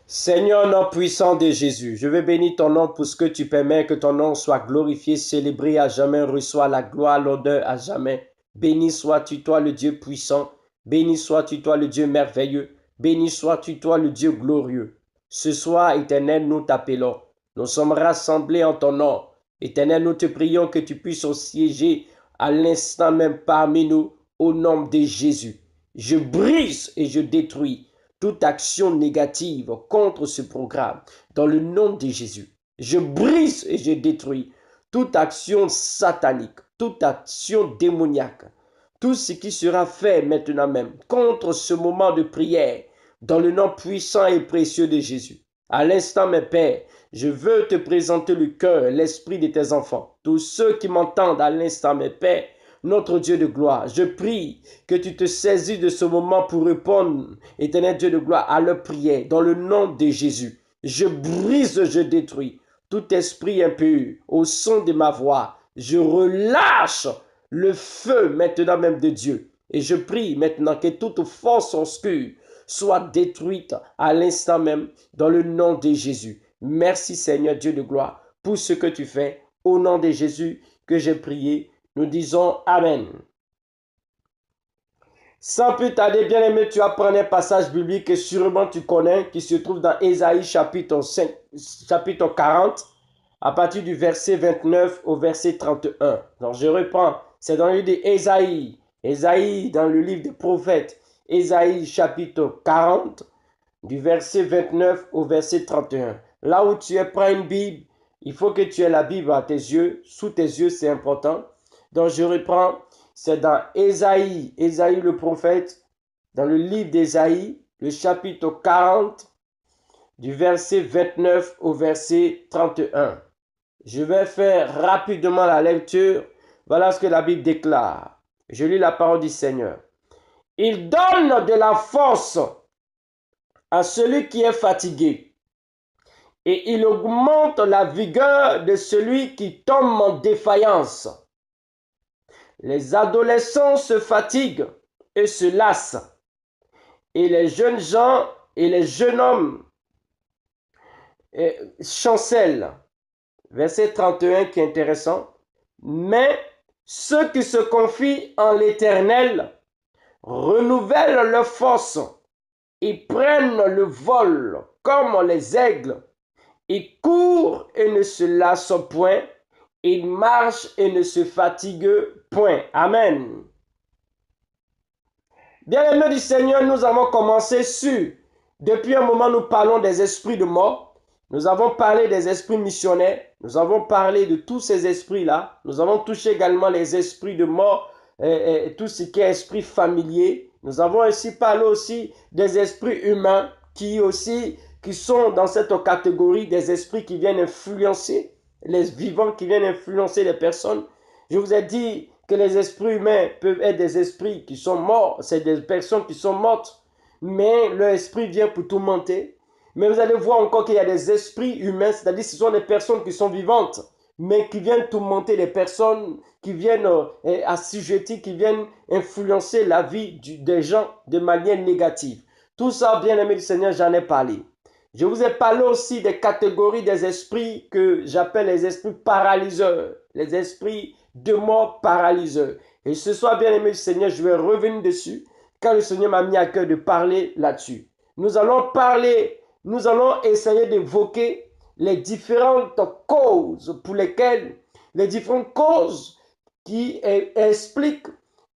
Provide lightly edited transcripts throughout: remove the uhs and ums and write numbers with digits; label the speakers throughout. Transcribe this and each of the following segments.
Speaker 1: Seigneur, nom puissant de Jésus, je veux bénir ton nom pour ce que tu permets, que ton nom soit glorifié, célébré à jamais, reçois la gloire, l'honneur à jamais. Béni sois-tu, toi le Dieu puissant, béni sois-tu, toi le Dieu merveilleux, béni sois-tu, toi le Dieu glorieux. Ce soir, Éternel, nous t'appelons, nous sommes rassemblés en ton nom. Éternel, nous te prions que tu puisses siéger à l'instant même parmi nous, au nom de Jésus. Je brise et je détruis toute action négative contre ce programme, dans le nom de Jésus. Je brise et je détruis toute action satanique, toute action démoniaque, tout ce qui sera fait maintenant même contre ce moment de prière, dans le nom puissant et précieux de Jésus. À l'instant, mes pères, je veux te présenter le cœur, l'esprit de tes enfants. Tous ceux qui m'entendent à l'instant, mes pères, notre Dieu de gloire, je prie que tu te saisis de ce moment pour répondre, éternel Dieu de gloire, à leur prière, dans le nom de Jésus. Je brise, je détruis tout esprit impur au son de ma voix. Je relâche le feu maintenant même de Dieu. Et je prie maintenant que toute force obscure soit détruite à l'instant même, dans le nom de Jésus. Merci Seigneur Dieu de gloire pour ce que tu fais. Au nom de Jésus que j'ai prié, nous disons Amen. Sans plus tarder, bien-aimé, tu vas prendre un passage biblique que sûrement tu connais, qui se trouve dans Ésaïe chapitre 40, à partir du verset 29 au verset 31. Donc je reprends, c'est dans le livre d'Ésaïe, Ésaïe dans le livre des prophètes, Ésaïe chapitre 40, du verset 29 au verset 31. Là où tu es, prends une Bible, il faut que tu aies la Bible à tes yeux, sous tes yeux, c'est important. Donc je reprends, c'est dans Ésaïe, Ésaïe le prophète, dans le livre d'Ésaïe, le chapitre 40, du verset 29 au verset 31. Je vais faire rapidement la lecture. Voilà ce que la Bible déclare. Je lis la parole du Seigneur. Il donne de la force à celui qui est fatigué, et il augmente la vigueur de celui qui tombe en défaillance. Les adolescents se fatiguent et se lassent, et les jeunes gens et les jeunes hommes chancellent. Verset 31 qui est intéressant. Mais ceux qui se confient en l'Éternel renouvellent leur force. Ils prennent le vol comme les aigles. Ils courent et ne se lassent point. Ils marchent et ne se fatiguent point. Amen. Bien-aimés du Seigneur, nous avons commencé sur, depuis un moment, nous parlons des esprits de mort. Nous avons parlé des esprits missionnaires. Nous avons parlé de tous ces esprits-là. Nous avons touché également les esprits de mort, tout ce qui est esprit familier. Nous avons aussi parlé aussi des esprits humains qui sont dans cette catégorie des esprits qui viennent influencer les vivants, qui viennent influencer les personnes. Je vous ai dit que les esprits humains peuvent être des esprits qui sont morts. C'est des personnes qui sont mortes, mais leur esprit vient pour tourmenter. Mais vous allez voir encore qu'il y a des esprits humains, c'est-à-dire que ce sont des personnes qui sont vivantes, mais qui viennent tourmenter les personnes, qui viennent assujettir, qui viennent influencer la vie des gens de manière négative. Tout ça, bien aimé du Seigneur, j'en ai parlé. Je vous ai parlé aussi des catégories des esprits que j'appelle les esprits paralyseurs, les esprits de mort paralyseurs. Et ce soir, bien aimé du Seigneur, je vais revenir dessus, car le Seigneur m'a mis à cœur de parler là-dessus. Nous allons essayer d'évoquer les différentes causes les différentes causes qui expliquent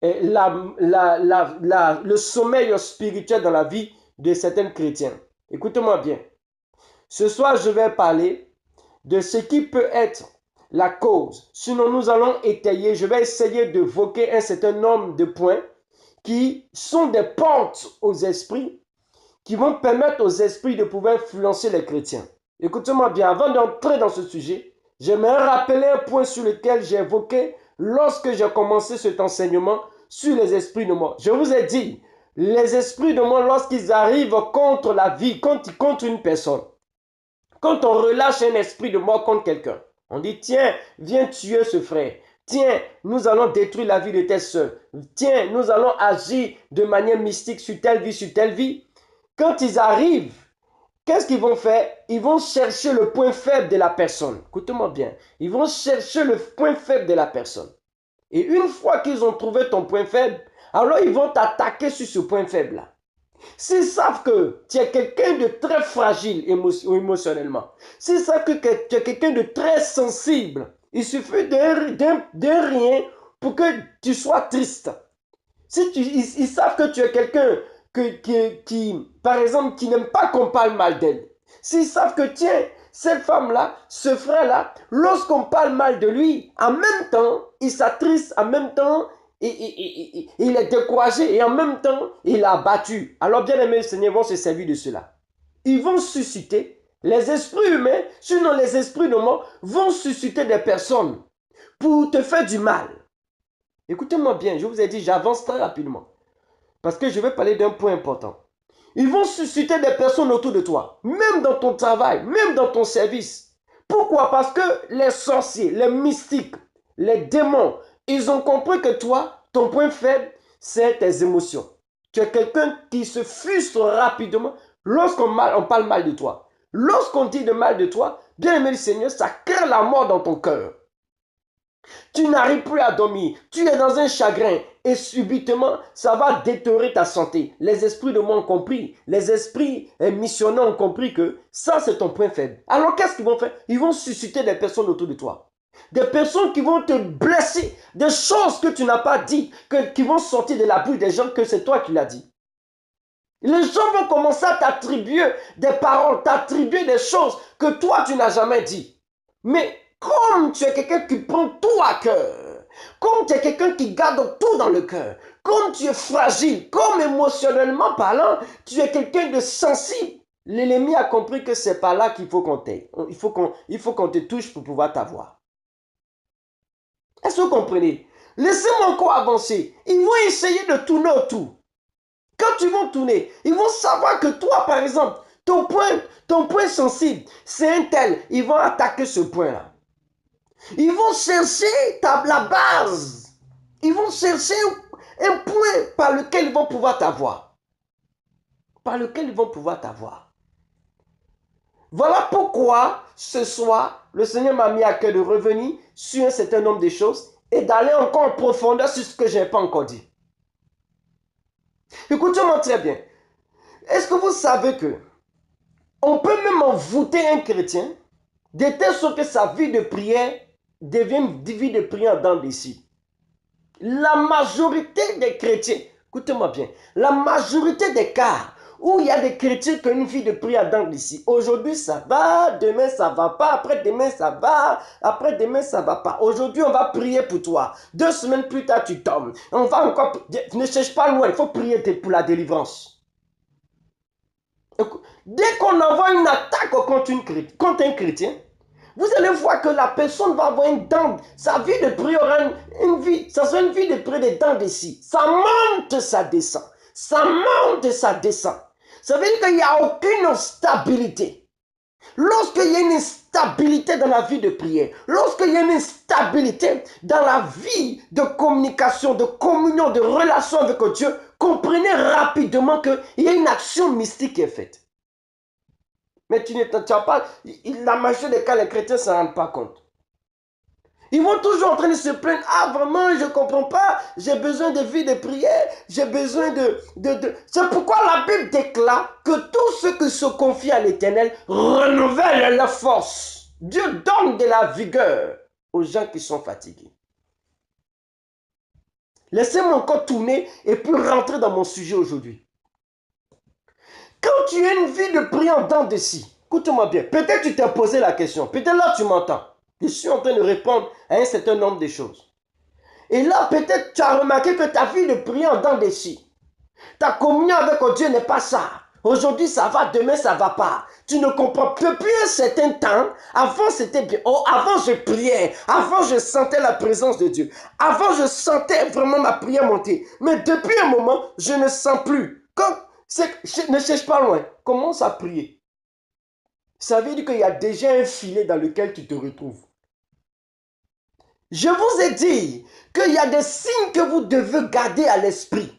Speaker 1: le sommeil spirituel dans la vie de certains chrétiens. Écoutez-moi bien. Ce soir, je vais parler de ce qui peut être la cause. Sinon, nous allons étayer, je vais essayer d'évoquer un certain nombre de points qui sont des portes aux esprits, qui vont permettre aux esprits de pouvoir influencer les chrétiens. Écoutez-moi bien, avant d'entrer dans ce sujet, j'aimerais rappeler un point sur lequel j'ai évoqué lorsque j'ai commencé cet enseignement sur les esprits de mort. Je vous ai dit, les esprits de mort, lorsqu'ils arrivent contre la vie, contre une personne, quand on relâche un esprit de mort contre quelqu'un, on dit, tiens, viens tuer ce frère. Tiens, nous allons détruire la vie de tes soeurs. Tiens, nous allons agir de manière mystique sur telle vie, sur telle vie. Quand ils arrivent, qu'est-ce qu'ils vont faire? Ils vont chercher le point faible de la personne. Écoutez-moi bien. Ils vont chercher le point faible de la personne. Et une fois qu'ils ont trouvé ton point faible, alors ils vont t'attaquer sur ce point faible-là. S'ils savent que tu es quelqu'un de très fragile émotionnellement, s'ils savent que tu es quelqu'un de très sensible, il suffit de rien pour que tu sois triste. Ils savent que tu es quelqu'un qui, par exemple, qui n'aime pas qu'on parle mal d'elle. S'ils savent que, tiens, cette femme-là, ce frère-là, lorsqu'on parle mal de lui, en même temps, il s'attriste, en même temps, il est découragé et en même temps, il a abattu. Alors, bien aimés, le Seigneur vont se servir de cela. Ils vont susciter, les esprits humains, sinon les esprits de mort, vont susciter des personnes pour te faire du mal. Écoutez-moi bien, je vous ai dit, j'avance très rapidement. Parce que je vais parler d'un point important. Ils vont susciter des personnes autour de toi, même dans ton travail, même dans ton service. Pourquoi? Parce que les sorciers, les mystiques, les démons, ils ont compris que toi, ton point faible, c'est tes émotions. Tu es quelqu'un qui se frustre rapidement lorsqu'on parle mal de toi. Lorsqu'on dit de mal de toi, bien aimé le Seigneur, ça crée la mort dans ton cœur. Tu n'arrives plus à dormir, tu es dans un chagrin et subitement, ça va détériorer ta santé. Les esprits de moi ont compris, les esprits missionnaires ont compris que ça c'est ton point faible. Alors qu'est-ce qu'ils vont faire? Ils vont susciter des personnes autour de toi. Des personnes qui vont te blesser, des choses que tu n'as pas dit, qui vont sortir de la bouche des gens que c'est toi qui l'as dit. Les gens vont commencer à t'attribuer des paroles, t'attribuer des choses que toi tu n'as jamais dit. Mais comme tu es quelqu'un qui prend tout à cœur, comme tu es quelqu'un qui garde tout dans le cœur, comme tu es fragile, comme émotionnellement parlant, tu es quelqu'un de sensible, l'ennemi a compris que c'est pas là qu'il faut qu'on t'aide. Il faut qu'on te touche pour pouvoir t'avoir. Est-ce que vous comprenez? Laissez-moi encore avancer. Ils vont essayer de tourner autour. Quand ils vont tourner, ils vont savoir que toi, par exemple, ton point sensible, c'est un tel. Ils vont attaquer ce point-là. Ils vont chercher la base. Ils vont chercher un point par lequel ils vont pouvoir t'avoir. Par lequel ils vont pouvoir t'avoir. Voilà pourquoi ce soir, le Seigneur m'a mis à cœur de revenir sur un certain nombre de choses et d'aller encore en profondeur sur ce que je n'ai pas encore dit. Écoutez-moi très bien. Est-ce que vous savez que on peut même envoûter un chrétien de telle sorte que sa vie de prière devient une vie de prière en dents de scie? La majorité des chrétiens, écoutez-moi bien, la majorité des cas où il y a des chrétiens qui ont une vie de prière en dents de scie, aujourd'hui ça va, demain ça va pas, après-demain ça va, après-demain ça va pas. Aujourd'hui on va prier pour toi. 2 semaines plus tard tu tombes. On va encore, ne cherche pas loin, il faut prier pour la délivrance. Dès qu'on envoie une attaque contre un chrétien, vous allez voir que la personne va avoir une dent. Sa vie de prière aura une vie, ça sera une vie de prière des dents de scie. Ça monte, ça descend. Ça monte, ça descend. Ça veut dire qu'il n'y a aucune stabilité. Lorsqu'il y a une instabilité dans la vie de prière, lorsqu'il y a une instabilité dans la vie de communication, de communion, de relation avec Dieu, comprenez rapidement qu'il y a une action mystique qui est faite. Mais tu n'as pas, la majorité des cas, les chrétiens ne s'en rendent pas compte. Ils vont toujours en train de se plaindre. Ah, vraiment, je ne comprends pas. J'ai besoin de vie de prière. J'ai besoin de... C'est pourquoi la Bible déclare que tous ceux qui se confient à l'Éternel renouvellent leur force. Dieu donne de la vigueur aux gens qui sont fatigués. Laissez-moi encore tourner et puis rentrer dans mon sujet aujourd'hui. Quand tu as une vie de prière en dents de scie, écoute-moi bien, peut-être tu t'es posé la question, peut-être là tu m'entends. Je suis en train de répondre à un certain nombre de choses. Et là, peut-être tu as remarqué que ta vie de prière en dents de scie, ta communion avec Dieu n'est pas ça. Aujourd'hui, ça va, demain, ça va pas. Tu ne comprends plus. Depuis un certain temps, avant, c'était bien. Oh, avant, je priais. Avant, je sentais la présence de Dieu. Avant, je sentais vraiment ma prière monter. Mais depuis un moment, je ne sens plus. Ne cherche pas loin. Commence à prier. Ça veut dire qu'il y a déjà un filet dans lequel tu te retrouves. Je vous ai dit qu'il y a des signes que vous devez garder à l'esprit.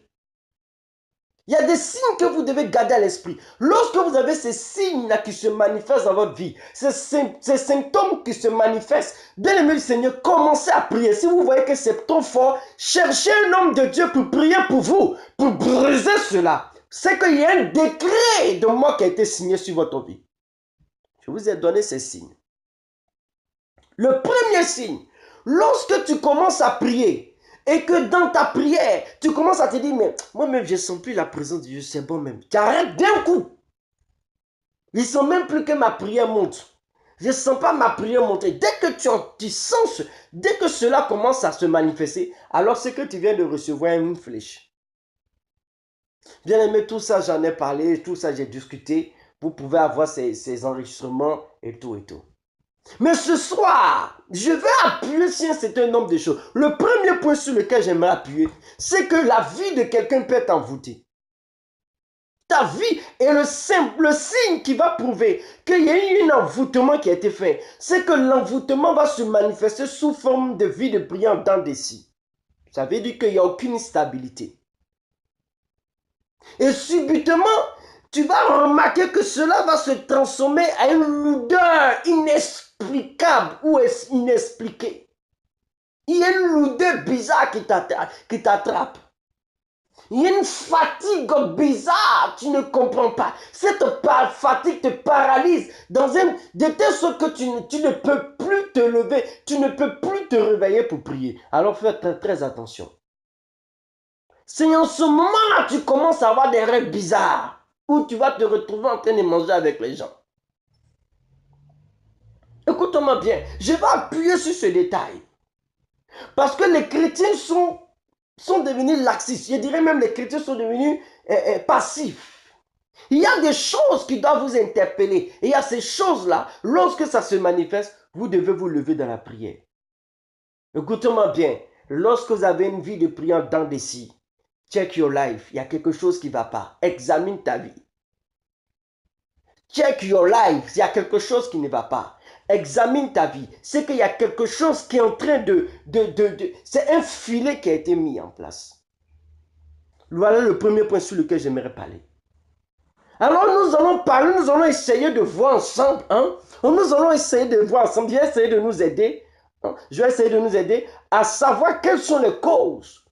Speaker 1: Il y a des signes que vous devez garder à l'esprit. Lorsque vous avez ces signes-là qui se manifestent dans votre vie, ces symptômes qui se manifestent, bien aimé du Seigneur, commencez à prier. Si vous voyez que c'est trop fort, cherchez un homme de Dieu pour prier pour vous, pour briser cela. C'est qu'il y a un décret de mort qui a été signé sur votre vie. Je vous ai donné ces signes. Le premier signe, lorsque tu commences à prier, et que dans ta prière, tu commences à te dire, mais moi-même, je ne sens plus la présence de Dieu, c'est bon même. Tu arrêtes d'un coup. Il ne sent même plus que ma prière monte. Je ne sens pas ma prière monter. Dès que tu sens, dès que cela commence à se manifester, alors c'est que tu viens de recevoir une flèche. Bien aimé, tout ça, j'en ai parlé, tout ça, j'ai discuté. Vous pouvez avoir ces enregistrements et tout et tout. Mais ce soir, je vais appuyer sur un certain nombre de choses. Le premier point sur lequel j'aimerais appuyer, c'est que la vie de quelqu'un peut être envoûtée. Ta vie est le signe qui va prouver qu'il y a eu un envoûtement qui a été fait. C'est que l'envoûtement va se manifester sous forme de vie de prière dans des signes. Ça veut dire qu'il n'y a aucune stabilité. Et subitement, tu vas remarquer que cela va se transformer à une lourdeur inexplicable ou inexpliquée. Il y a une lourdeur bizarre qui t'attrape. Il y a une fatigue bizarre, tu ne comprends pas. Cette fatigue te paralyse de telle sorte que tu ne peux plus te lever, tu ne peux plus te réveiller pour prier. Alors fais très attention. C'est en ce moment-là que tu commences à avoir des rêves bizarres, où tu vas te retrouver en train de manger avec les gens. Écoute-moi bien, je vais appuyer sur ce détail. Parce que les chrétiens sont devenus laxistes. Je dirais même les chrétiens sont devenus passifs. Il y a des choses qui doivent vous interpeller. Et il y a ces choses-là, lorsque ça se manifeste, vous devez vous lever dans la prière. Écoutez-moi bien, lorsque vous avez une vie de prière dans des si, check your life, il y a quelque chose qui ne va pas. Examine ta vie. Check your life, il y a quelque chose qui ne va pas. Examine ta vie. C'est qu'il y a quelque chose qui est en train c'est un filet qui a été mis en place. Voilà le premier point sur lequel j'aimerais parler. Alors nous allons parler, nous allons essayer de voir ensemble. Nous allons essayer de voir ensemble. Je vais essayer de nous aider. Je vais essayer de nous aider à savoir quelles sont les causes.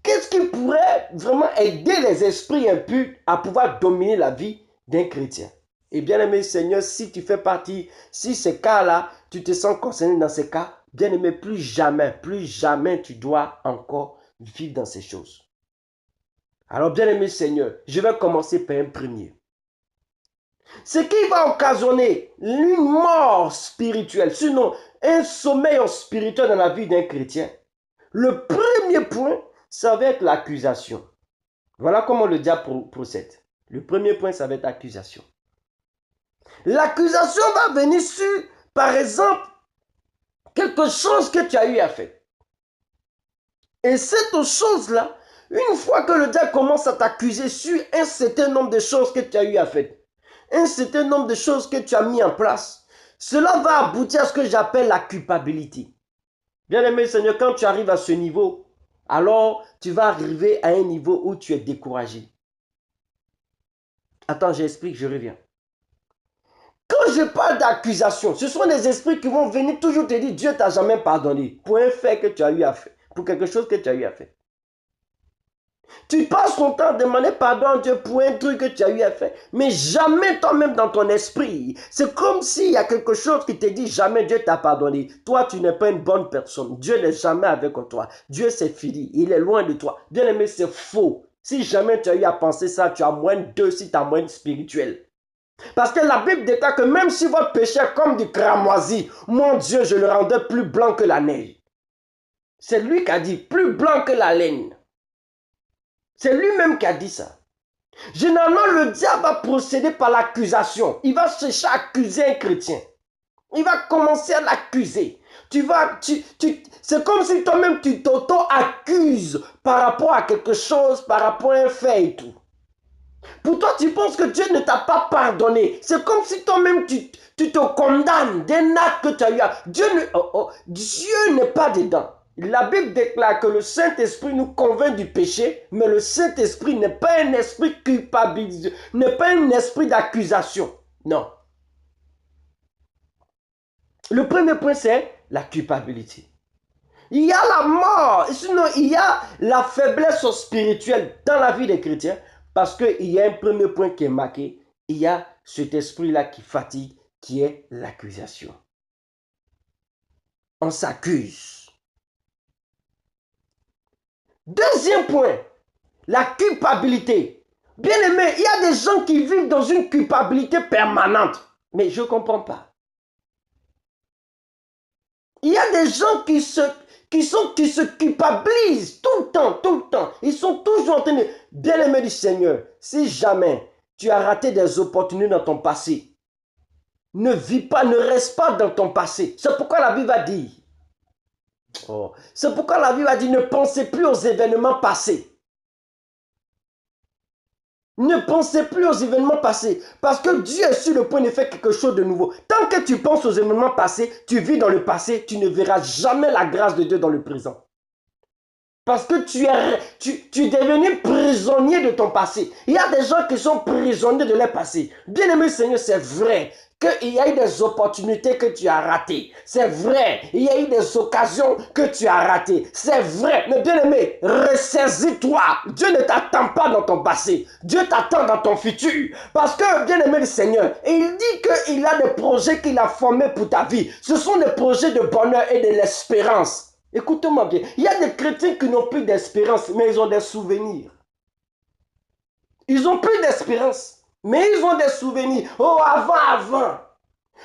Speaker 1: Qu'est-ce qui pourrait vraiment aider les esprits impurs à pouvoir dominer la vie d'un chrétien? Et bien aimé Seigneur, si tu fais partie, si ces cas-là, tu te sens concerné dans ces cas, bien aimé, plus jamais tu dois encore vivre dans ces choses. Alors bien aimé Seigneur, je vais commencer par un premier. Ce qui va occasionner une mort spirituelle, sinon un sommeil spirituel dans la vie d'un chrétien. Le premier point, ça va être l'accusation. Voilà comment le diable procède. Le premier point, ça va être l'accusation. L'accusation va venir sur, par exemple, quelque chose que tu as eu à faire. Et cette chose-là, une fois que le diable commence à t'accuser sur un certain nombre de choses que tu as eu à faire, un certain nombre de choses que tu as mis en place, cela va aboutir à ce que j'appelle la culpabilité. Bien aimé Seigneur, quand tu arrives à ce niveau, alors tu vas arriver à un niveau où tu es découragé. Attends, j'explique, je reviens. Quand je parle d'accusation, ce sont des esprits qui vont venir toujours te dire Dieu t'a jamais pardonné pour un fait que tu as eu à faire, pour quelque chose que tu as eu à faire. Tu passes ton temps à demander pardon à Dieu pour un truc que tu as eu à faire, mais jamais toi-même dans ton esprit. C'est comme s'il y a quelque chose qui te dit jamais Dieu t'a pardonné. Toi, tu n'es pas une bonne personne. Dieu n'est jamais avec toi. Dieu c'est fini. Il est loin de toi. Bien aimé, c'est faux. Si jamais tu as eu à penser ça, tu as moins de deux si tu as moins de spirituel. Parce que la Bible déclare que même si votre péché est comme du cramoisi, mon Dieu, je le rendrai plus blanc que la neige. C'est lui qui a dit plus blanc que la laine. C'est lui-même qui a dit ça. Généralement, le diable va procéder par l'accusation. Il va chercher à accuser un chrétien. Il va commencer à l'accuser. C'est comme si toi-même tu t'auto-accuses par rapport à quelque chose, par rapport à un fait et tout. Pour toi, tu penses que Dieu ne t'a pas pardonné. C'est comme si toi-même tu te condamnes d'un acte que tu as eu. Dieu n'est pas dedans. La Bible déclare que le Saint-Esprit nous convainc du péché, mais le Saint-Esprit n'est pas un esprit culpabilisé, n'est pas un esprit d'accusation. Non. Le premier point, c'est la culpabilité. Il y a la mort, sinon il y a la faiblesse spirituelle dans la vie des chrétiens, parce qu'il y a un premier point qui est marqué, il y a cet esprit-là qui fatigue, qui est l'accusation. On s'accuse. Deuxième point, la culpabilité. Bien aimé, il y a des gens qui vivent dans une culpabilité permanente, mais je ne comprends pas. Il y a des gens qui se culpabilisent tout le temps. Ils sont toujours en train de... Bien-aimé du Seigneur, si jamais tu as raté des opportunités dans ton passé, ne vis pas, ne reste pas dans ton passé. C'est pourquoi la Bible va dire, c'est pourquoi la Bible a dit, ne pensez plus aux événements passés. Ne pensez plus aux événements passés, parce que Dieu est sur le point de faire quelque chose de nouveau. Tant que tu penses aux événements passés, tu vis dans le passé, tu ne verras jamais la grâce de Dieu dans le présent. Parce que tu es devenu prisonnier de ton passé. Il y a des gens qui sont prisonniers de leur passé. Bien-aimé Seigneur, c'est vrai qu'il y a eu des opportunités que tu as ratées. C'est vrai, il y a eu des occasions que tu as ratées. C'est vrai, mais bien-aimé, ressaisis-toi. Dieu ne t'attend pas dans ton passé. Dieu t'attend dans ton futur. Parce que, bien-aimé le Seigneur, il dit qu'il a des projets qu'il a formés pour ta vie. Ce sont des projets de bonheur et de l'espérance. Écoutez-moi bien, il y a des chrétiens qui n'ont plus d'espérance, mais ils ont des souvenirs. Ils n'ont plus d'espérance, mais ils ont des souvenirs. Oh, avant.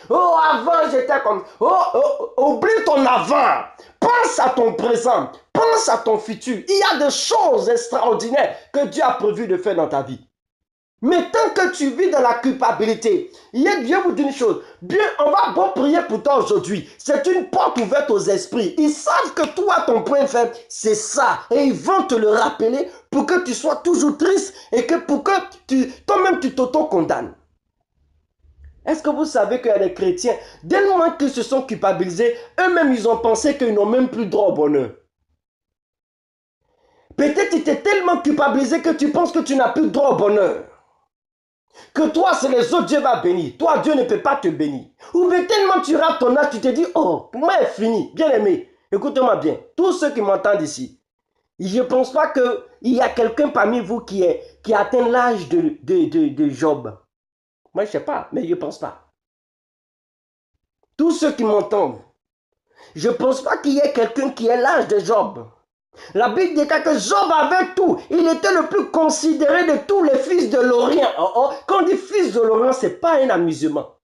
Speaker 1: Oh, avant, j'étais comme... Oublie ton avant. Pense à ton présent. Pense à ton futur. Il y a des choses extraordinaires que Dieu a prévu de faire dans ta vie. Mais tant que tu vis dans la culpabilité, Dieu vous dit une chose. Bien, on va bon prier pour toi aujourd'hui. C'est une porte ouverte aux esprits. Ils savent que toi, ton point faible, c'est ça. Et ils vont te le rappeler pour que tu sois toujours triste et que pour que toi-même tu t'auto-condamnes. Est-ce que vous savez qu'il y a des chrétiens, dès le moment qu'ils se sont culpabilisés, eux-mêmes ils ont pensé qu'ils n'ont même plus droit au bonheur. Peut-être tu t'es tellement culpabilisé que tu penses que tu n'as plus droit au bonheur. Que toi, c'est les autres, Dieu va bénir. Toi, Dieu ne peut pas te bénir. Ou bien tellement tu rates ton âge, tu te dis, oh, pour moi, c'est fini. Bien aimé, écoutez-moi bien. Tous ceux qui m'entendent ici, je ne pense pas qu'il y a quelqu'un parmi vous qui a atteint l'âge de Job. Moi, je ne sais pas, mais je ne pense pas. Tous ceux qui m'entendent, je ne pense pas qu'il y ait quelqu'un qui ait l'âge de Job. La Bible déclare que Job avait tout. Il était le plus considéré de tous les fils de l'Orient. Quand on dit fils de l'Orient, ce n'est pas un amusement.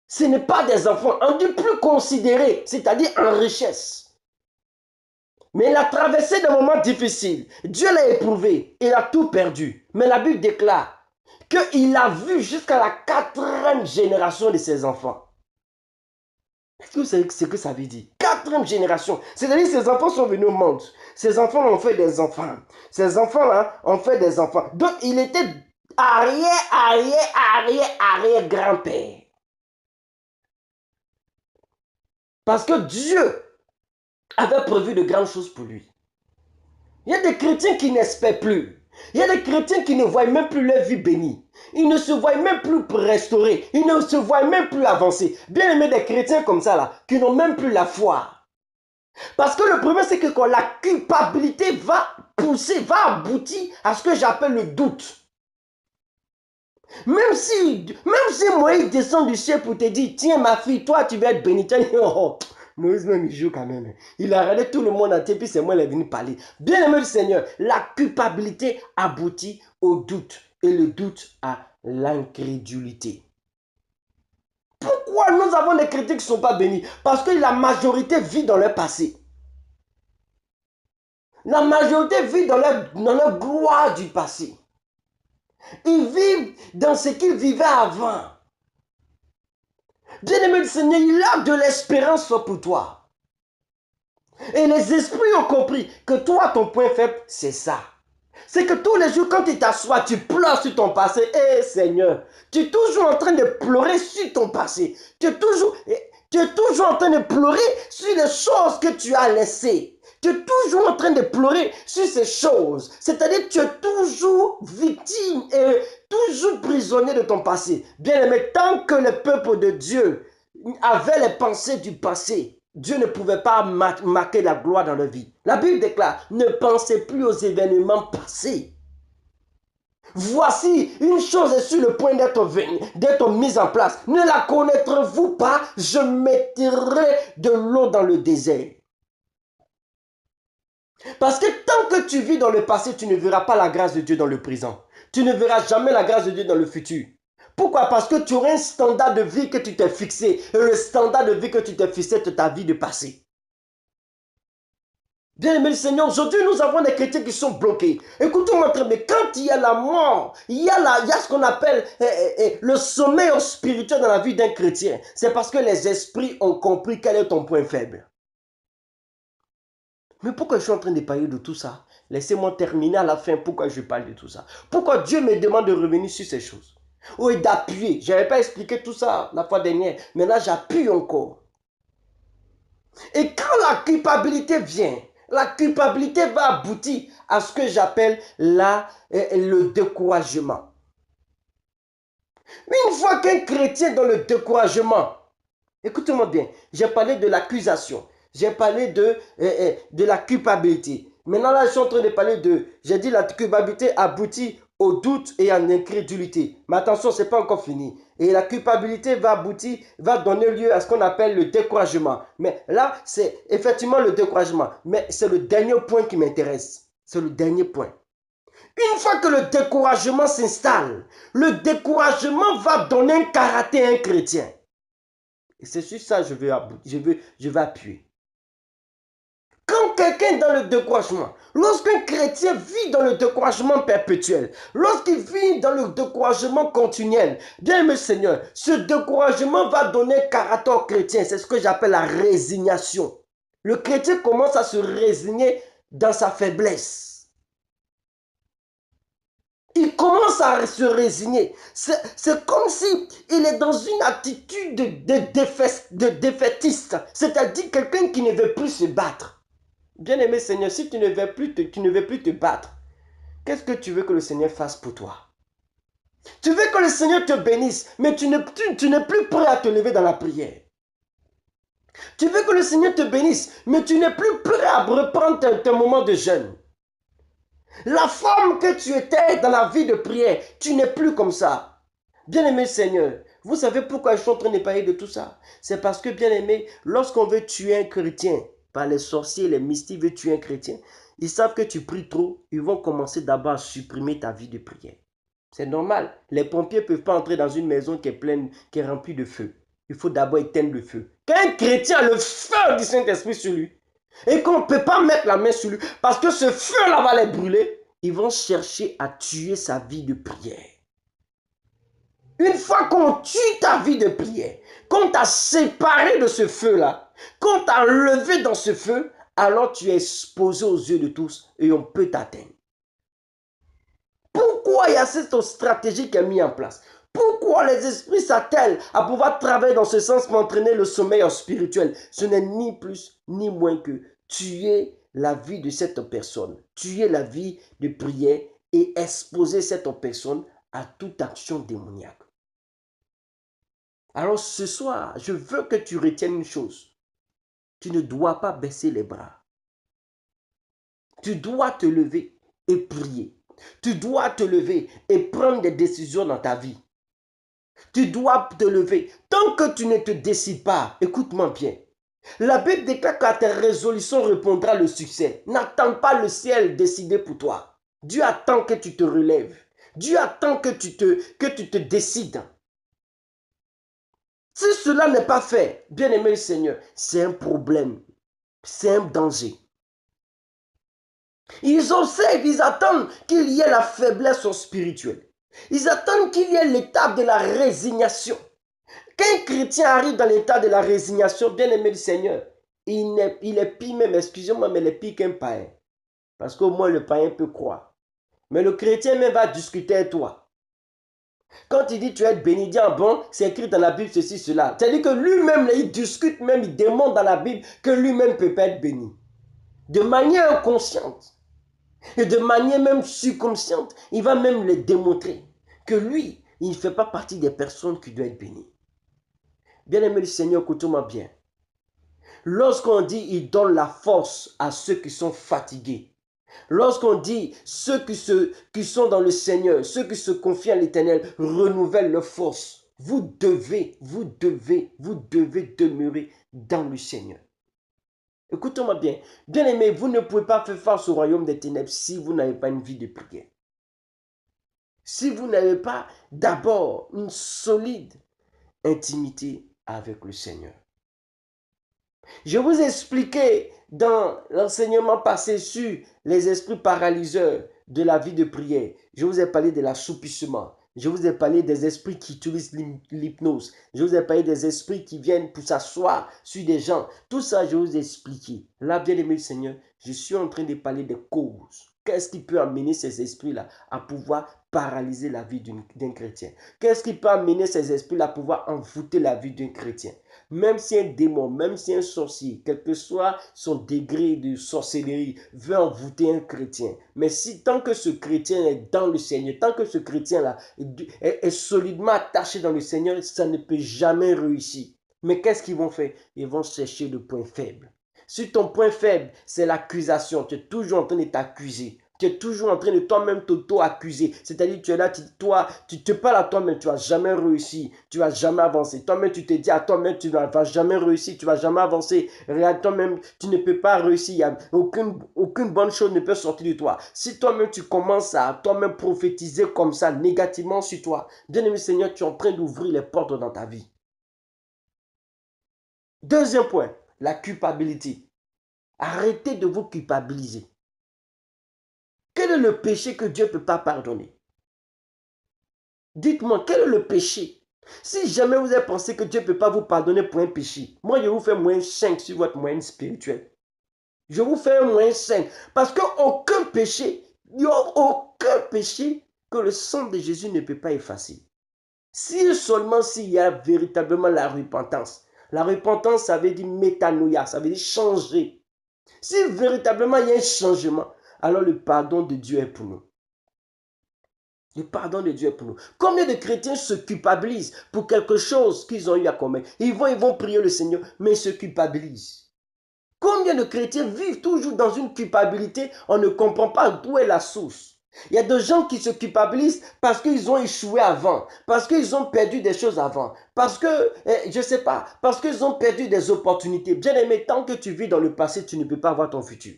Speaker 1: Ce n'est pas des enfants. On dit plus considéré, c'est-à-dire en richesse. Mais il a traversé des moments difficiles. Dieu l'a éprouvé. Il a tout perdu. Mais la Bible déclare qu'il a vu jusqu'à la 4e génération de ses enfants. Est-ce que vous savez ce que ça veut dire? 4e génération. C'est-à-dire que ces enfants sont venus au monde. Ces enfants ont fait des enfants. Ces enfants-là ont fait des enfants. Donc, il était arrière-grand-père. Parce que Dieu avait prévu de grandes choses pour lui. Il y a des chrétiens qui n'espèrent plus. Il y a des chrétiens qui ne voient même plus leur vie bénie. Ils ne se voient même plus restaurés. Ils ne se voient même plus avancer. Bien aimé des chrétiens comme ça, là, qui n'ont même plus la foi. Parce que le problème, c'est que quand la culpabilité va pousser, va aboutir à ce que j'appelle le doute. Même si Moïse descend du ciel pour te dire, tiens ma fille, toi tu vas être bénie. Moïse même il joue quand même. Il a regardé tout le monde entier, puis c'est moi qui est venu parler. Bien aimé le Seigneur, la culpabilité aboutit au doute. Et le doute à l'incrédulité. Pourquoi nous avons des chrétiens qui ne sont pas bénis? Parce que la majorité vit dans leur passé. La majorité vit dans leur gloire du passé. Ils vivent dans ce qu'ils vivaient avant. Bien-aimé du Seigneur, il a de l'espérance pour toi. Et les esprits ont compris que toi, ton point faible, c'est ça. C'est que tous les jours, quand tu t'assois, tu pleures sur ton passé. Eh Seigneur, tu es toujours en train de pleurer sur ton passé. Tu es toujours en train de pleurer sur les choses que tu as laissées. Tu es toujours en train de pleurer sur ces choses. C'est-à-dire que tu es toujours victime et toujours prisonnier de ton passé. Bien aimé, tant que le peuple de Dieu avait les pensées du passé, Dieu ne pouvait pas marquer la gloire dans leur vie. La Bible déclare, ne pensez plus aux événements passés. Voici, une chose est sur le point d'être mise en place. Ne la connaîtrez-vous pas? Je mettrai de l'eau dans le désert. Parce que tant que tu vis dans le passé, tu ne verras pas la grâce de Dieu dans le présent. Tu ne verras jamais la grâce de Dieu dans le futur. Pourquoi? Parce que tu auras un standard de vie que tu t'es fixé. Et le standard de vie que tu t'es fixé, c'est ta vie de passé. Bien-aimé le Seigneur, aujourd'hui nous avons des chrétiens qui sont bloqués. Écoutez-moi très bien, quand il y a la mort, il y a ce qu'on appelle le sommeil spirituel dans la vie d'un chrétien. C'est parce que les esprits ont compris quel est ton point faible. Mais pourquoi je suis en train de parler de tout ça? Laissez-moi terminer à la fin pourquoi je parle de tout ça. Pourquoi Dieu me demande de revenir sur ces choses? Oui, d'appuyer. Je n'avais pas expliqué tout ça la fois dernière, mais là j'appuie encore. Et quand la culpabilité vient, la culpabilité va aboutir à ce que j'appelle le découragement. Une fois qu'un chrétien est dans le découragement, écoutez-moi bien, j'ai parlé de l'accusation, j'ai parlé de la culpabilité. Maintenant là, je suis en train de parler j'ai dit la culpabilité aboutit au doute et à l'incrédulité. Mais attention, ce n'est pas encore fini. Et la culpabilité va aboutir, va donner lieu à ce qu'on appelle le découragement. Mais là, c'est effectivement le découragement. Mais c'est le dernier point qui m'intéresse. C'est le dernier point. Une fois que le découragement s'installe, le découragement va donner un caractère à un chrétien. Et c'est sur ça que je vais appuyer. Quand quelqu'un est dans le découragement, lorsqu'un chrétien vit dans le découragement perpétuel, lorsqu'il vit dans le découragement continuel, bien aimé Seigneur, ce découragement va donner caractère au chrétien. C'est ce que j'appelle la résignation. Le chrétien commence à se résigner dans sa faiblesse. Il commence à se résigner. C'est comme si il est dans une attitude de défaitiste. C'est-à-dire quelqu'un qui ne veut plus se battre. Bien-aimé Seigneur, si tu ne veux plus te battre, qu'est-ce que tu veux que le Seigneur fasse pour toi? Tu veux que le Seigneur te bénisse, mais tu n'es plus prêt à te lever dans la prière. Tu veux que le Seigneur te bénisse, mais tu n'es plus prêt à reprendre tes moments de jeûne. La forme que tu étais dans la vie de prière, tu n'es plus comme ça. Bien-aimé Seigneur, vous savez pourquoi je suis en train de parler de tout ça? C'est parce que, bien-aimé, lorsqu'on veut tuer un chrétien, par les sorciers, les mystiques veulent tuer un chrétien, ils savent que tu pries trop, ils vont commencer d'abord à supprimer ta vie de prière. C'est normal. Les pompiers ne peuvent pas entrer dans une maison qui est pleine, qui est remplie de feu. Il faut d'abord éteindre le feu. Quand un chrétien a le feu du Saint-Esprit sur lui, et qu'on ne peut pas mettre la main sur lui, parce que ce feu-là va les brûler, ils vont chercher à tuer sa vie de prière. Une fois qu'on tue ta vie de prière, qu'on t'a séparé de ce feu-là, qu'on t'a enlevé dans ce feu, alors tu es exposé aux yeux de tous et on peut t'atteindre. Pourquoi il y a cette stratégie qui est mise en place? Pourquoi les esprits s'attellent à pouvoir travailler dans ce sens pour entraîner le sommeil spirituel? Ce n'est ni plus ni moins que tuer la vie de cette personne, tuer la vie de prière et exposer cette personne à toute action démoniaque. Alors ce soir, je veux que tu retiennes une chose. Tu ne dois pas baisser les bras. Tu dois te lever et prier. Tu dois te lever et prendre des décisions dans ta vie. Tu dois te lever. Tant que tu ne te décides pas, écoute-moi bien. La Bible déclare qu'à tes résolutions répondra le succès. N'attends pas le ciel décider pour toi. Dieu attend que tu te relèves. Dieu attend que tu te décides. Si cela n'est pas fait, bien-aimé le Seigneur, c'est un problème. C'est un danger. Ils observent, ils attendent qu'il y ait la faiblesse spirituelle. Ils attendent qu'il y ait l'étape de la résignation. Quand un chrétien arrive dans l'état de la résignation, bien aimé du Seigneur, il est pire même, excusez-moi, mais il est pire qu'un païen. Parce qu'au moins le païen peut croire. Mais le chrétien même va discuter avec toi. Quand il dit tu es béni, il dit ah bon, c'est écrit dans la Bible ceci, cela. C'est-à-dire que lui-même, il discute même, il demande dans la Bible que lui-même ne peut pas être béni. De manière inconsciente et de manière même subconsciente, il va même le démontrer que lui, il ne fait pas partie des personnes qui doivent être bénies. Bien-aimé du Seigneur, écoute-moi bien. Lorsqu'on dit il donne la force à ceux qui sont fatigués, lorsqu'on dit ceux qui sont dans le Seigneur, ceux qui se confient à l'Éternel, renouvellent leur force, vous devez demeurer dans le Seigneur. Écoutez-moi bien, bien-aimé, vous ne pouvez pas faire face au royaume des ténèbres si vous n'avez pas une vie de prière. Si vous n'avez pas d'abord une solide intimité avec le Seigneur. Je vous ai expliqué dans l'enseignement passé sur les esprits paralyseurs de la vie de prière. Je vous ai parlé de l'assoupissement. Je vous ai parlé des esprits qui utilisent l'hypnose. Je vous ai parlé des esprits qui viennent pour s'asseoir sur des gens. Tout ça, je vous ai expliqué. Là, bien aimé le Seigneur, je suis en train de parler des causes. Qu'est-ce qui peut amener ces esprits-là à pouvoir paralyser la vie d'un chrétien? Qu'est-ce qui peut amener ces esprits-là à pouvoir envoûter la vie d'un chrétien? Même si un démon, même si un sorcier, quel que soit son degré de sorcellerie, veut envoûter un chrétien, mais si tant que ce chrétien est dans le Seigneur, tant que ce chrétien-là est solidement attaché dans le Seigneur, ça ne peut jamais réussir. Mais qu'est-ce qu'ils vont faire? Ils vont chercher le point faible. Si ton point faible, c'est l'accusation, tu es toujours en train de t'accuser. Tu es toujours en train de toi-même t'auto-accuser. C'est-à-dire, tu es là, tu te parles à toi-même, tu ne vas jamais réussir, tu ne vas jamais avancer. Toi-même, tu te dis à toi-même, tu ne vas jamais réussir, tu ne vas jamais avancer. Regarde, toi-même, tu ne peux pas réussir. Aucune bonne chose ne peut sortir de toi. Si toi-même, tu commences à toi-même prophétiser comme ça, négativement sur toi, bien-aimé Seigneur, tu es en train d'ouvrir les portes dans ta vie. Deuxième point, la culpabilité. Arrêtez de vous culpabiliser. Quel est le péché que Dieu ne peut pas pardonner? Dites-moi, quel est le péché? Si jamais vous avez pensé que Dieu ne peut pas vous pardonner pour un péché, moi je vous fais moins 5 sur votre moyenne spirituelle. Je vous fais un moins 5. Parce qu'aucun péché, il n'y a aucun péché que le sang de Jésus ne peut pas effacer. Si seulement s'il y a véritablement la repentance. La repentance, ça veut dire métanoïa, ça veut dire changer. Si véritablement il y a un changement, alors le pardon de Dieu est pour nous. Le pardon de Dieu est pour nous. Combien de chrétiens se culpabilisent pour quelque chose qu'ils ont eu à commettre? Ils vont prier le Seigneur, mais ils se culpabilisent. Combien de chrétiens vivent toujours dans une culpabilité? On ne comprend pas d'où est la source. Il y a des gens qui se culpabilisent parce qu'ils ont échoué avant, parce qu'ils ont perdu des choses avant, parce que, je ne sais pas, parce qu'ils ont perdu des opportunités. Bien aimé, tant que tu vis dans le passé, tu ne peux pas voir ton futur.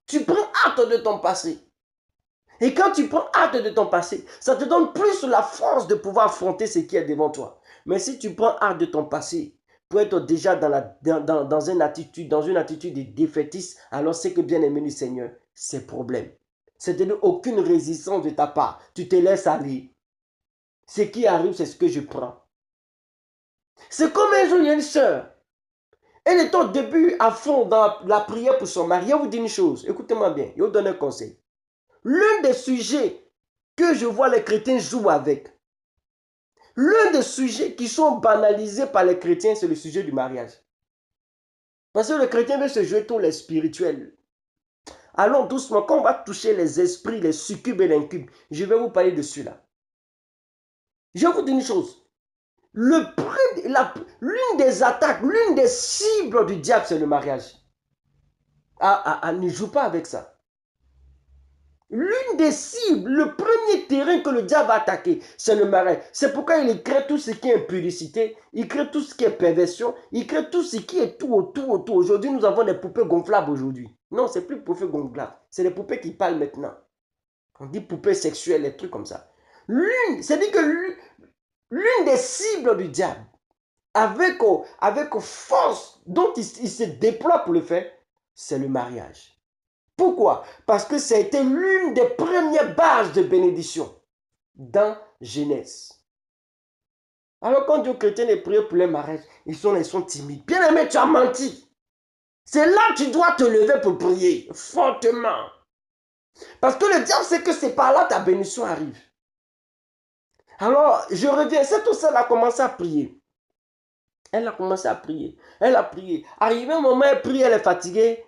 Speaker 1: Tu prends acte de ton passé. Et quand tu prends acte de ton passé, ça te donne plus la force de pouvoir affronter ce qui est devant toi. Mais si tu prends acte de ton passé pour être déjà dans une attitude de défaitiste, alors c'est que bien aimé du Seigneur, c'est problème. C'est-à-dire aucune résistance de ta part. Tu te laisses aller. Ce qui arrive, c'est ce que je prends. C'est comme un jour, il y a une soeur. Elle est au début à fond dans la prière pour son mari. Je vous dis une chose, écoutez-moi bien, je vous donne un conseil. L'un des sujets que je vois les chrétiens jouer avec, l'un des sujets qui sont banalisés par les chrétiens, c'est le sujet du mariage. Parce que le chrétien veut se jouer tout les spirituels. Allons doucement, quand on va toucher les esprits, les succubes et l'incube, je vais vous parler de celui-là. Je vous dis une chose. L'une des attaques, l'une des cibles du diable, c'est le mariage. Ne joue pas avec ça. L'une des cibles, le premier terrain que le diable va attaquer, c'est le mariage. C'est pourquoi il crée tout ce qui est impudicité, il crée tout ce qui est perversion, il crée tout ce qui est tout autour. Aujourd'hui, nous avons des poupées gonflables aujourd'hui. Non, c'est plus poupées gonflables, c'est les poupées qui parlent maintenant. On dit poupées sexuelles, des trucs comme ça. C'est-à-dire que l'une des cibles du diable, avec force dont il se déploie pour le faire, c'est le mariage. Pourquoi? Parce que ça a été l'une des premières bases de bénédiction dans Genèse. Alors quand Dieu chrétien est prié pour les mariages, ils sont timides. Bien aimé, tu as menti. C'est là que tu dois te lever pour prier fortement. Parce que le diable sait que c'est par là que ta bénédiction arrive. Alors, je reviens. Cette aussi, elle a commencé à prier. Elle a commencé à prier. Elle a prié. Arrivé un moment, elle prie, elle est fatiguée.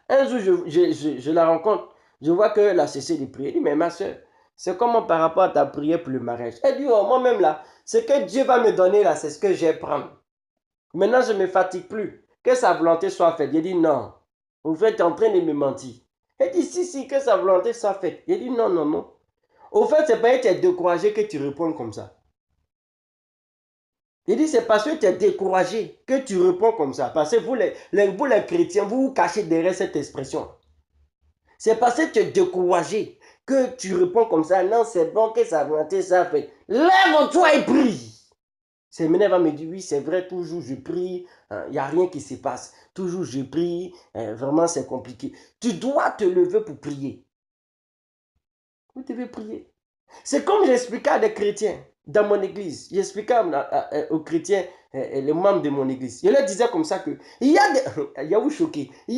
Speaker 1: Un jour, je la rencontre. Je vois qu'elle a cessé de prier. Elle dit, mais ma soeur, c'est comment par rapport à ta prière pour le mariage? Elle dit, oh, moi-même là, ce que Dieu va me donner là, c'est ce que je vais prendre. Maintenant, je ne me fatigue plus. Que sa volonté soit faite. Il dit, non. Vous êtes en train de me mentir. Elle dit, si, que sa volonté soit faite. Il dit, non, non, non. Au fait, c'est pas être découragé que tu réponds comme ça. Il dit, c'est parce que tu es découragé que tu réponds comme ça. Parce que vous les chrétiens, vous vous cachez derrière cette expression. C'est parce que tu es découragé que tu réponds comme ça. Non, c'est bon que sa volonté soit faite. Lève-toi et prie. C'est maintenant, va me dire, oui, c'est vrai, toujours je prie, il n'y a rien qui se passe. Toujours je prie, vraiment c'est compliqué. Tu dois te lever pour prier. Vous devez prier. C'est comme j'expliquais à des chrétiens dans mon église. J'expliquais aux chrétiens, les membres de mon église. Je leur disais comme ça que il y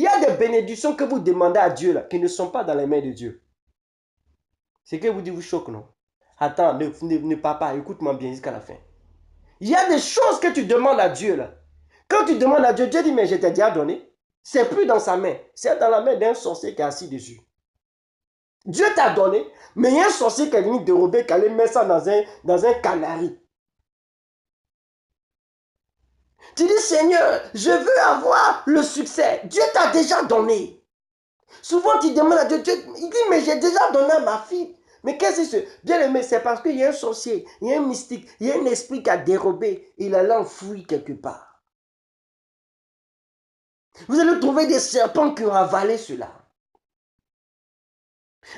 Speaker 1: a des bénédictions que vous demandez à Dieu là, qui ne sont pas dans les mains de Dieu. C'est que vous dites vous choque, non? Attends, ne parle pas, écoute-moi bien jusqu'à la fin. Il y a des choses que tu demandes à Dieu là. Quand tu demandes à Dieu, Dieu dit mais je t'ai déjà donné. C'est plus dans sa main, c'est dans la main d'un sorcier qui est assis dessus. Dieu t'a donné, mais il y a un sorcier qui est venu dérober, qui allait mettre ça dans un canari. Tu dis, Seigneur, je veux avoir le succès. Dieu t'a déjà donné. Souvent, tu demandes à Dieu, il dit, mais j'ai déjà donné à ma fille. Mais qu'est-ce que c'est? Bien aimé, c'est parce qu'il y a un sorcier, il y a un mystique, il y a un esprit qui a dérobé, il a l'enfoui quelque part. Vous allez trouver des serpents qui ont avalé cela.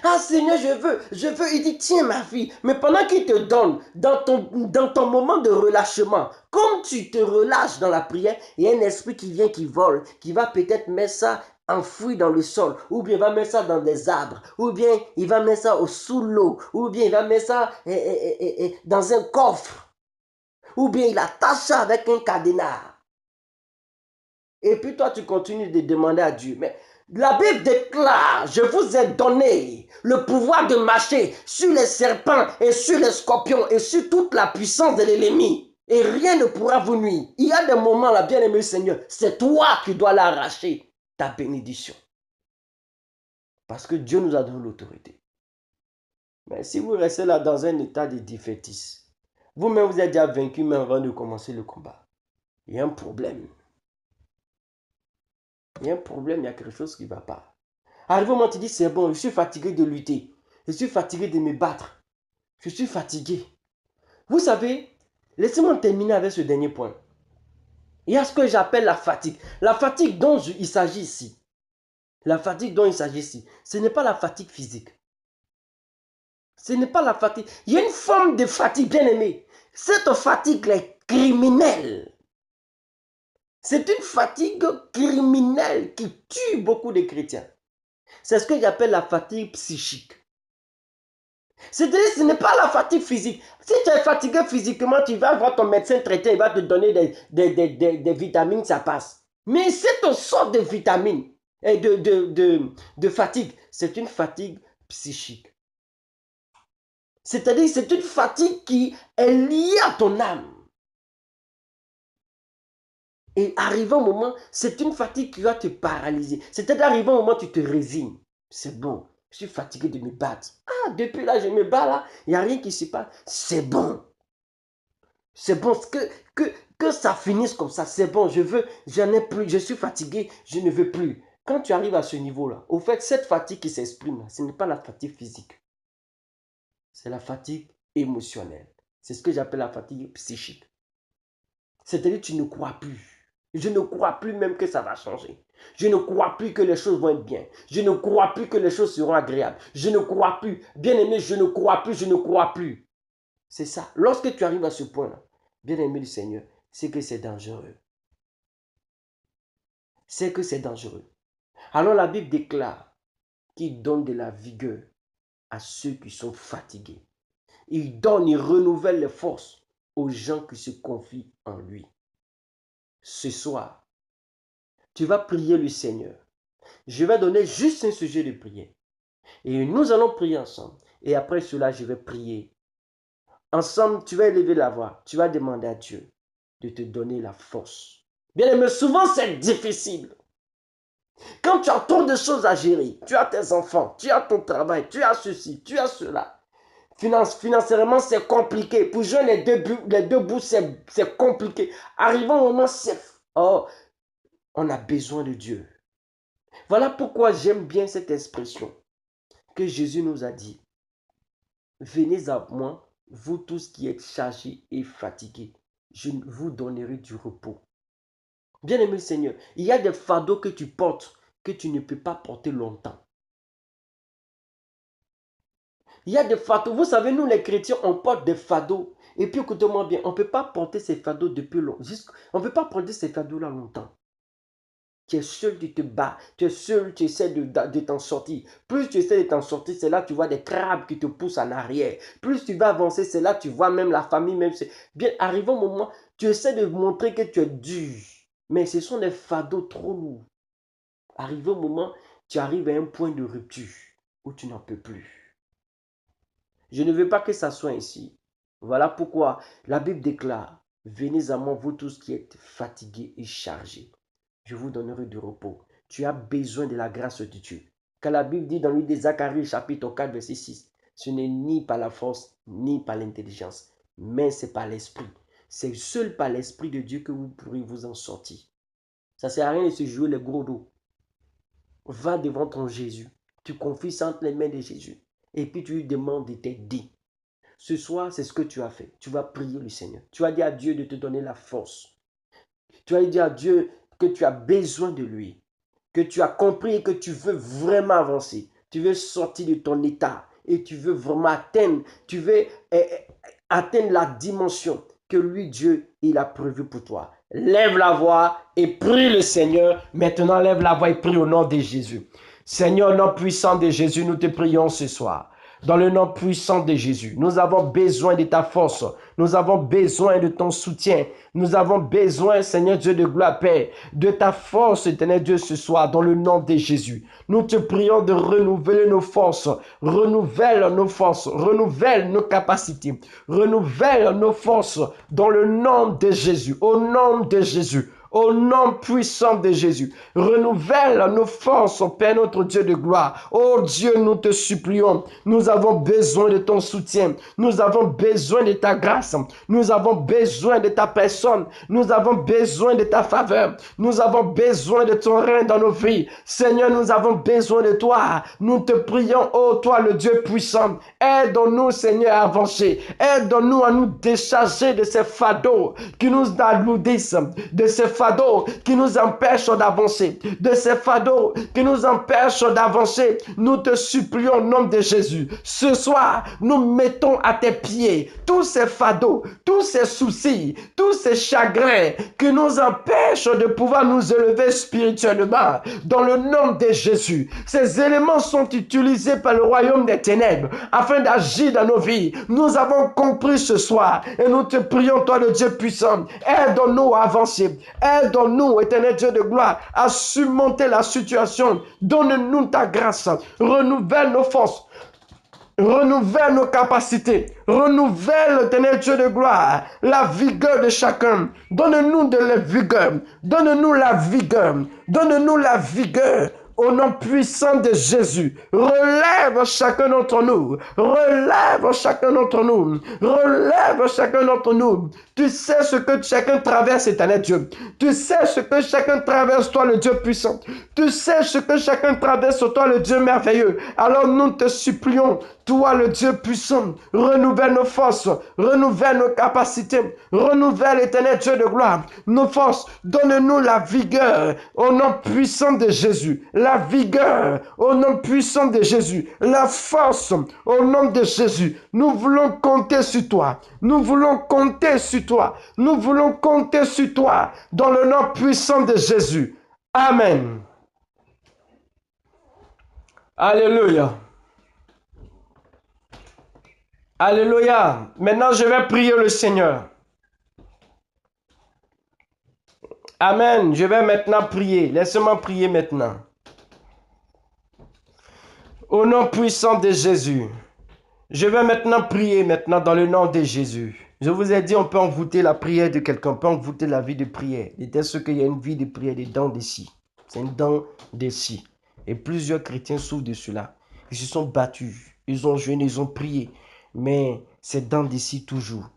Speaker 1: Ah Seigneur, je veux. Il dit, tiens ma fille, mais pendant qu'il te donne, dans ton moment de relâchement, comme tu te relâches dans la prière, il y a un esprit qui vient, qui vole, qui va peut-être mettre ça enfoui dans le sol, ou bien il va mettre ça dans des arbres, ou bien il va mettre ça sous l'eau, ou bien il va mettre ça dans un coffre, ou bien il attache ça avec un cadenas. Et puis toi, tu continues de demander à Dieu. Mais la Bible déclare, je vous ai donné le pouvoir de marcher sur les serpents et sur les scorpions et sur toute la puissance de l'ennemi. Et rien ne pourra vous nuire. Il y a des moments, là, bien-aimé Seigneur, c'est toi qui dois l'arracher, ta bénédiction. Parce que Dieu nous a donné l'autorité. Mais si vous restez là dans un état de défaitisme, vous-même vous êtes déjà vaincu même avant de commencer le combat. Il y a un problème. Il y a un problème, il y a quelque chose qui ne va pas. Arrivé au moment où tu dis, c'est bon, je suis fatigué de lutter. Je suis fatigué de me battre. Je suis fatigué. Vous savez, laissez-moi terminer avec ce dernier point. Il y a ce que j'appelle la fatigue. La fatigue dont il s'agit ici. La fatigue dont il s'agit ici. Ce n'est pas la fatigue physique. Ce n'est pas la fatigue. Il y a une forme de fatigue, bien aimée. Cette fatigue est criminelle. C'est une fatigue criminelle qui tue beaucoup de chrétiens. C'est ce que j'appelle la fatigue psychique. C'est-à-dire, ce n'est pas la fatigue physique. Si tu es fatigué physiquement, tu vas voir ton médecin traitant, il va te donner des vitamines, ça passe. Mais cette sorte de vitamine et de fatigue, c'est une fatigue psychique. C'est-à-dire, c'est une fatigue qui est liée à ton âme. Et arrivé au moment, c'est une fatigue qui va te paralyser. C'est-à-dire, arrivé au moment, tu te résignes. C'est bon, je suis fatigué de me battre. Ah, depuis là, je me bats là, il n'y a rien qui se passe. C'est bon. C'est bon que ça finisse comme ça. C'est bon, j'en ai plus, je suis fatigué, je ne veux plus. Quand tu arrives à ce niveau-là, au fait, cette fatigue qui s'exprime, ce n'est pas la fatigue physique. C'est la fatigue émotionnelle. C'est ce que j'appelle la fatigue psychique. C'est-à-dire que tu ne crois plus. Je ne crois plus même que ça va changer. Je ne crois plus que les choses vont être bien. Je ne crois plus que les choses seront agréables. Je ne crois plus. Bien aimé, je ne crois plus, je ne crois plus. C'est ça. Lorsque tu arrives à ce point-là, bien aimé du Seigneur, c'est que c'est dangereux. C'est que c'est dangereux. Alors la Bible déclare qu'il donne de la vigueur à ceux qui sont fatigués. Il donne, il renouvelle les forces aux gens qui se confient en lui. Ce soir, tu vas prier le Seigneur. Je vais donner juste un sujet de prière. Et nous allons prier ensemble. Et après cela, je vais prier. Ensemble, tu vas élever la voix. Tu vas demander à Dieu de te donner la force. Bien aimé, souvent c'est difficile. Quand tu as trop de choses à gérer, tu as tes enfants, tu as ton travail, tu as ceci, tu as cela. Financièrement, c'est compliqué. Pour jouer les deux bouts, c'est compliqué. Arrivant au moment, on a besoin de Dieu. Voilà pourquoi j'aime bien cette expression que Jésus nous a dit. Venez à moi, vous tous qui êtes chargés et fatigués. Je vous donnerai du repos. Bien-aimé Seigneur, il y a des fardeaux que tu portes que tu ne peux pas porter longtemps. Il y a des fardeaux. Vous savez, nous les chrétiens, on porte des fardeaux. Et puis écoutez-moi bien, on ne peut pas porter ces fardeaux depuis longtemps. On ne peut pas porter ces fardeaux-là longtemps. Tu es seul, tu te bats. Tu es seul, tu essaies de t'en sortir. Plus tu essaies de t'en sortir, c'est là que tu vois des crabes qui te poussent en arrière. Plus tu vas avancer, c'est là que tu vois même la famille. Bien, arrivé au moment, tu essaies de montrer que tu es dur. Mais ce sont des fardeaux trop lourds. Arrivé au moment, tu arrives à un point de rupture où tu n'en peux plus. Je ne veux pas que ça soit ainsi. Voilà pourquoi la Bible déclare, venez à moi, vous tous qui êtes fatigués et chargés. Je vous donnerai du repos. Tu as besoin de la grâce de Dieu. Car la Bible dit dans le livre de Zacharie, chapitre 4, verset 6, ce n'est ni par la force, ni par l'intelligence, mais c'est par l'esprit. C'est seul par l'esprit de Dieu que vous pourrez vous en sortir. Ça ne sert à rien de se jouer les gros dos. Va devant ton Jésus. Tu confies ça entre les mains de Jésus. Et puis tu lui demandes de t'aider. Ce soir, c'est ce que tu as fait. Tu vas prier le Seigneur. Tu as dit à Dieu de te donner la force. Tu as dit à Dieu que tu as besoin de lui. Que tu as compris et que tu veux vraiment avancer. Tu veux sortir de ton état. Et tu veux vraiment atteindre. Tu veux atteindre la dimension que lui, Dieu, il a prévue pour toi. Lève la voix et prie le Seigneur. Maintenant, lève la voix et prie au nom de Jésus. Seigneur, au nom puissant de Jésus, nous te prions ce soir. Dans le nom puissant de Jésus, nous avons besoin de ta force. Nous avons besoin de ton soutien. Nous avons besoin, Seigneur Dieu de gloire, Père, de ta force, éternel Dieu, ce soir, dans le nom de Jésus. Nous te prions de renouveler nos forces. Renouvelle nos forces. Renouvelle nos capacités. Renouvelle nos forces dans le nom de Jésus. Au nom de Jésus. Au nom puissant de Jésus, renouvelle nos forces, Père notre Dieu de gloire. Oh Dieu, nous te supplions. Nous avons besoin de ton soutien. Nous avons besoin de ta grâce. Nous avons besoin de ta personne. Nous avons besoin de ta faveur. Nous avons besoin de ton règne dans nos vies. Seigneur, nous avons besoin de toi. Nous te prions, oh toi le Dieu puissant. Aide-nous, Seigneur, à avancer. Aide-nous à nous décharger de ces fardeaux qui nous alourdissent, de ces fardeaux qui nous empêchent d'avancer, de ces fardeaux qui nous empêchent d'avancer. Nous te supplions au nom de Jésus. Ce soir, nous mettons à tes pieds tous ces fardeaux, tous ces soucis, tous ces chagrins qui nous empêchent de pouvoir nous élever spirituellement. Dans le nom de Jésus, ces éléments sont utilisés par le royaume des ténèbres afin d'agir dans nos vies. Nous avons compris ce soir et nous te prions, toi le Dieu puissant. Aide-nous à avancer. Aide-nous, éternel Dieu de gloire, à surmonter la situation. Donne-nous ta grâce. Renouvelle nos forces. Renouvelle nos capacités. Renouvelle, éternel Dieu de gloire, la vigueur de chacun. Donne-nous de la vigueur. Donne-nous la vigueur. Donne-nous la vigueur. Au nom puissant de Jésus, relève chacun d'entre nous. Relève chacun d'entre nous. Relève chacun d'entre nous. Tu sais ce que chacun traverse, éternel Dieu. Tu sais ce que chacun traverse, toi le Dieu puissant. Tu sais ce que chacun traverse, toi le Dieu merveilleux. Alors nous te supplions, toi le Dieu puissant, renouvelle nos forces, renouvelle nos capacités, renouvelle, éternel Dieu de gloire, nos forces. Donne-nous la vigueur au nom puissant de Jésus. La vigueur au nom puissant de Jésus. La force au nom de Jésus. Nous voulons compter sur toi. Nous voulons compter sur toi. Nous voulons compter sur toi dans le nom puissant de Jésus. Amen. Alléluia. Alléluia. Maintenant, je vais prier le Seigneur. Amen. Je vais maintenant prier. Laissez-moi prier maintenant. Au nom puissant de Jésus. Je vais maintenant prier maintenant dans le nom de Jésus. Je vous ai dit, on peut envoûter la prière de quelqu'un, on peut envoûter la vie de prière. Et dès ce qu'il y a une vie de prière dedans d'ici. C'est une dent d'ici. Et plusieurs chrétiens souffrent de cela. Ils se sont battus, ils ont jeûné, ils ont prié. Mais c'est dents d'ici toujours.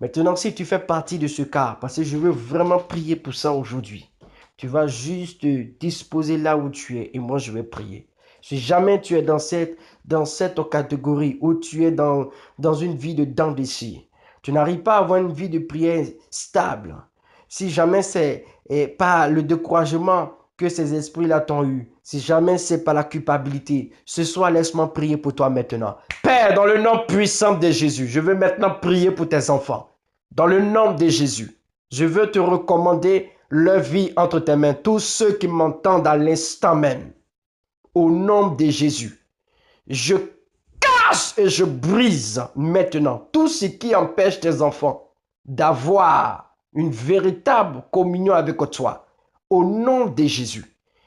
Speaker 1: Maintenant, si tu fais partie de ce cas, parce que je veux vraiment prier pour ça aujourd'hui, tu vas juste te disposer là où tu es et moi je vais prier. Si jamais tu es dans cette catégorie où tu es dans une vie de dents d'ici, tu n'arrives pas à avoir une vie de prière stable. Si jamais c'est pas le découragement que ces esprits-là t'ont eu, si jamais c'est pas la culpabilité, ce soir laisse-moi prier pour toi maintenant. Père, dans le nom puissant de Jésus, je veux maintenant prier pour tes enfants. Dans le nom de Jésus, je veux te recommander leur vie entre tes mains. Tous ceux qui m'entendent à l'instant même, au nom de Jésus, je casse et je brise maintenant tout ce qui empêche tes enfants d'avoir une véritable communion avec toi. Au nom de Jésus,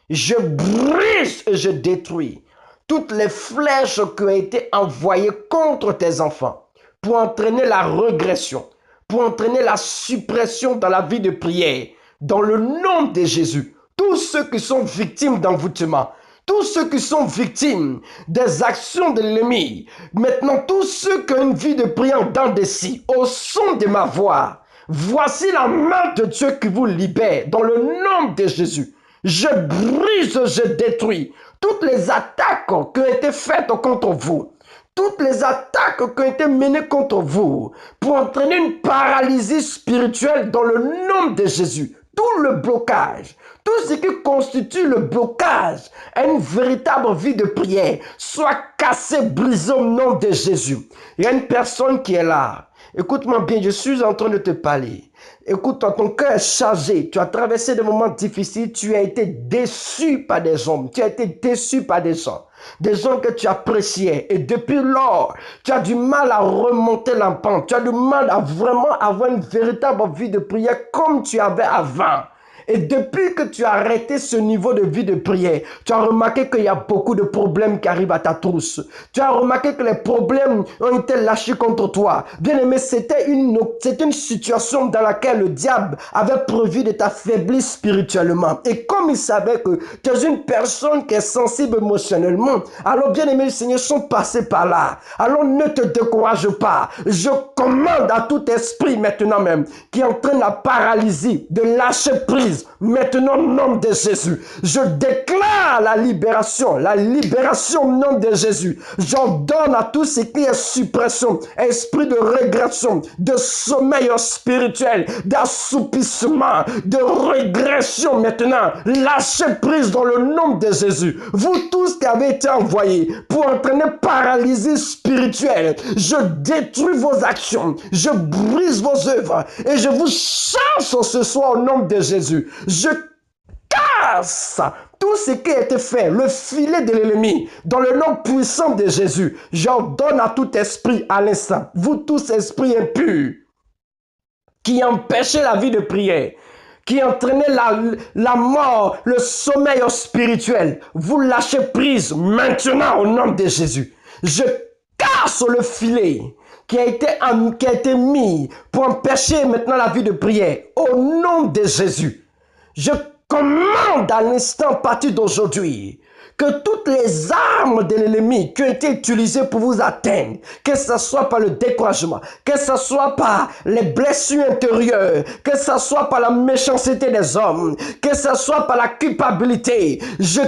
Speaker 1: je brise et je détruis toutes les flèches qui ont été envoyées contre tes enfants pour entraîner la régression, pour entraîner la suppression dans la vie de prière. Dans le nom de Jésus, tous ceux qui sont victimes d'envoûtement, tous ceux qui sont victimes des actions de l'ennemi, maintenant tous ceux qui ont une vie de prière dans des scies, au son de ma voix, voici la main de Dieu qui vous libère dans le nom de Jésus. Je brise, je détruis toutes les attaques qui ont été faites contre vous. Toutes les attaques qui ont été menées contre vous pour entraîner une paralysie spirituelle dans le nom de Jésus. Tout le blocage, tout ce qui constitue le blocage à une véritable vie de prière soit cassé, brisé au nom de Jésus. Il y a une personne qui est là. Écoute-moi bien, je suis en train de te parler. Écoute-toi, ton cœur est chargé. Tu as traversé des moments difficiles. Tu as été déçu par des hommes. Tu as été déçu par des gens. Des gens que tu appréciais. Et depuis lors, tu as du mal à remonter la pente. Tu as du mal à vraiment avoir une véritable vie de prière comme tu avais avant. Et depuis que tu as arrêté ce niveau de vie de prière, tu as remarqué qu'il y a beaucoup de problèmes qui arrivent à ta trousse. Tu as remarqué que les problèmes ont été lâchés contre toi. Bien aimé, c'était une situation dans laquelle le diable avait prévu de t'affaiblir spirituellement. Et comme il savait que tu es une personne qui est sensible émotionnellement, alors bien aimé, les Seigneur sont passés par là. Alors ne te décourage pas. Je commande à tout esprit maintenant même qui entraîne la paralysie de lâcher prise. Maintenant, au nom de Jésus, je déclare la libération au nom de Jésus. J'ordonne à tout ce qui est suppression, esprit de régression, de sommeil spirituel, d'assoupissement, de régression maintenant. Lâchez prise dans le nom de Jésus. Vous tous qui avez été envoyés pour entraîner paralysie spirituelle, je détruis vos actions, je brise vos œuvres et je vous chasse ce soir au nom de Jésus. Je casse tout ce qui a été fait, le filet de l'ennemi, dans le nom puissant de Jésus. J'ordonne à tout esprit à l'instant, vous tous esprits impurs, qui empêchaient la vie de prière, qui entraînait la mort, le sommeil spirituel, vous lâchez prise maintenant au nom de Jésus. Je casse le filet qui a été mis pour empêcher maintenant la vie de prière au nom de Jésus. Je commande à l'instant à partir d'aujourd'hui que toutes les armes de l'ennemi qui ont été utilisées pour vous atteindre, que ce soit par le découragement, que ce soit par les blessures intérieures, que ce soit par la méchanceté des hommes, que ce soit par la culpabilité, je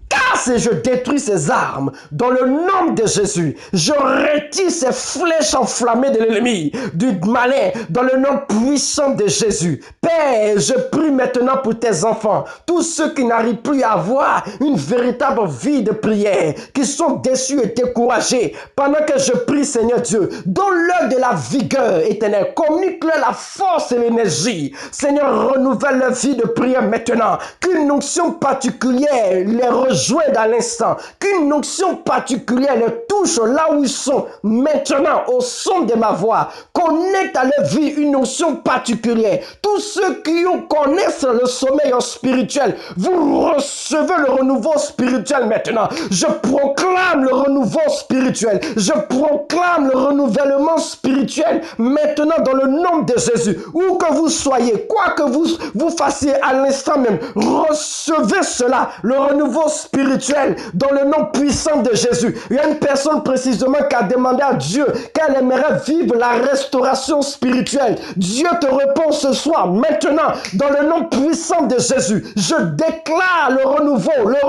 Speaker 1: casse et je détruis ces armes dans le nom de Jésus. Je retire ces flèches enflammées de l'ennemi, du malin, dans le nom puissant de Jésus. Père, je prie maintenant pour tes enfants, tous ceux qui n'arrivent plus à avoir une véritable vie de prière, qui sont déçus et découragés. Pendant que je prie, Seigneur Dieu, donne-leur de la vigueur éternelle, communique-leur la force et l'énergie. Seigneur, renouvelle leur vie de prière maintenant, qu'une onction particulière les rejoigne rejoigne à l'instant. Qu'une onction particulière les touche là où ils sont. Maintenant, au son de ma voix, connecte à leur vie une onction particulière. Tous ceux qui connaissent le sommeil spirituel, vous recevez le renouveau spirituel maintenant. Je proclame le renouveau spirituel. Je proclame le renouvellement spirituel maintenant dans le nom de Jésus. Où que vous soyez, quoi que vous fassiez à l'instant même, recevez cela, le renouveau spirituel dans le nom puissant de Jésus. Il y a une personne précisément qui a demandé à Dieu qu'elle aimerait vivre la restauration spirituelle. Dieu te répond ce soir, maintenant, dans le nom puissant de Jésus. Je déclare le renouveau, le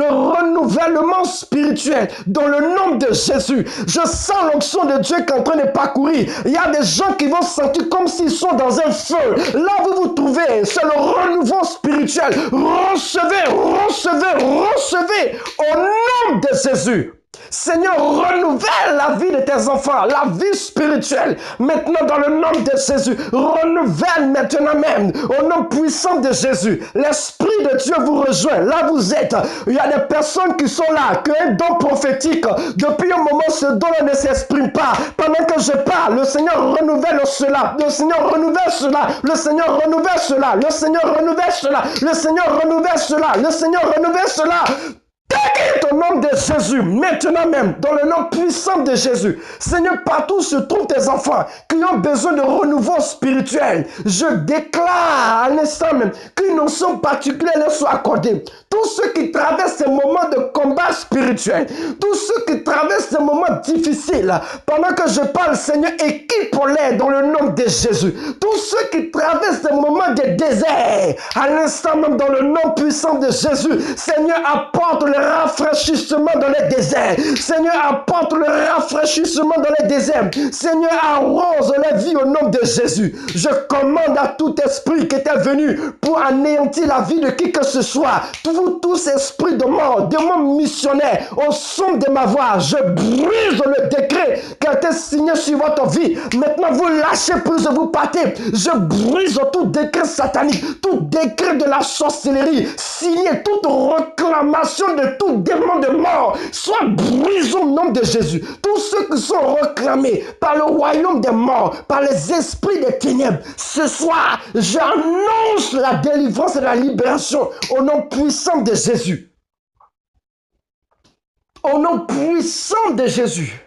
Speaker 1: renouvellement spirituel dans le nom de Jésus. Je sens l'onction de Dieu qui est en train de parcourir. Il y a des gens qui vont se sentir comme s'ils sont dans un feu. Là où vous vous trouvez, c'est le renouveau spirituel. Recevez au nom de Jésus. Seigneur, renouvelle la vie de tes enfants, la vie spirituelle, maintenant dans le nom de Jésus. Renouvelle maintenant même, au nom puissant de Jésus. L'Esprit de Dieu vous rejoint, là vous êtes. Il y a des personnes qui sont là, qui ont un don prophétique. Depuis un moment, ce don ne s'exprime pas. Pendant que je parle, le Seigneur renouvelle cela. Le Seigneur renouvelle cela. Le Seigneur renouvelle cela. Le Seigneur renouvelle cela. Le Seigneur renouvelle cela. Le Seigneur renouvelle cela. Au nom de Jésus, maintenant même, dans le nom puissant de Jésus. Seigneur, partout se trouvent tes enfants qui ont besoin de renouveau spirituel. Je déclare à l'instant même qu'une onction particulière leur soit accordée. Tous ceux qui traversent ces moments de combat spirituel, tous ceux qui traversent ces moments difficiles, pendant que je parle, Seigneur, équipe-les dans le nom de Jésus. Tous ceux qui traversent ces moments de désert, à l'instant même, dans le nom puissant de Jésus, Seigneur, apporte le rafraîchissement dans les déserts. Seigneur, apporte le rafraîchissement dans les déserts. Seigneur, arrose la vie au nom de Jésus. Je commande à tout esprit qui était venu pour anéantir la vie de qui que ce soit, tous esprits de mort missionnaire, au son de ma voix, je brise le décret qui a été signé sur votre vie. Maintenant, vous lâchez prise, vous partez. Je brise tout décret satanique, tout décret de la sorcellerie, signé toute réclamation de tout démon de mort, soit brisé au nom de Jésus. Tous ceux qui sont réclamés par le royaume des morts, par les esprits des ténèbres, ce soir, j'annonce la délivrance et la libération au nom puissant de Jésus. Au nom puissant de Jésus.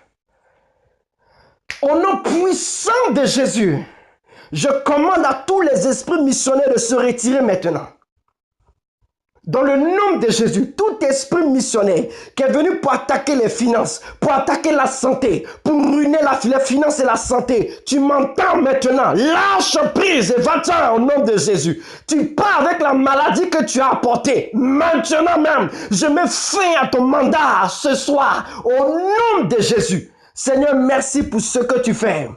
Speaker 1: Au nom puissant de Jésus. Je commande à tous les esprits missionnaires de se retirer maintenant. Dans le nom de Jésus, tout esprit missionnaire qui est venu pour attaquer les finances, pour attaquer la santé, pour ruiner les finances et la santé, tu m'entends maintenant, lâche prise et va-t'en au nom de Jésus. Tu pars avec la maladie que tu as apportée. Maintenant même, je mets fin à ton mandat ce soir au nom de Jésus. Seigneur, merci pour ce que tu fais.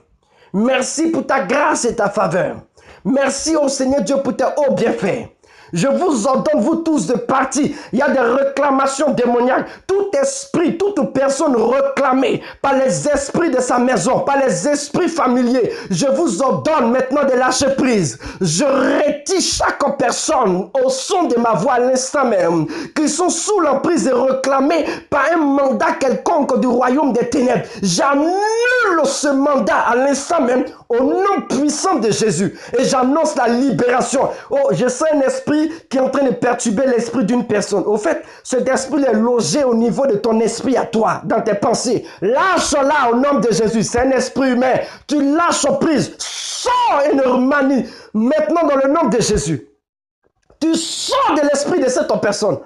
Speaker 1: Merci pour ta grâce et ta faveur. Merci au Seigneur Dieu pour tes hauts bienfaits. Je vous ordonne, vous tous, de partir. Il y a des réclamations démoniaques. Tout esprit, toute personne réclamée par les esprits de sa maison, par les esprits familiers, je vous ordonne maintenant de lâcher prise. Je retire chaque personne au son de ma voix à l'instant même, qui sont sous l'emprise et réclamés par un mandat quelconque du royaume des ténèbres. J'annule ce mandat à l'instant même au nom puissant de Jésus. Et j'annonce la libération. Oh, je sens un esprit qui est en train de perturber l'esprit d'une personne. Au fait, cet esprit est logé au niveau de ton esprit à toi, dans tes pensées. Lâche-la au nom de Jésus. C'est un esprit humain. Tu lâches prise. Sors et ne remanie. Maintenant dans le nom de Jésus. Tu sors de l'esprit de cette personne.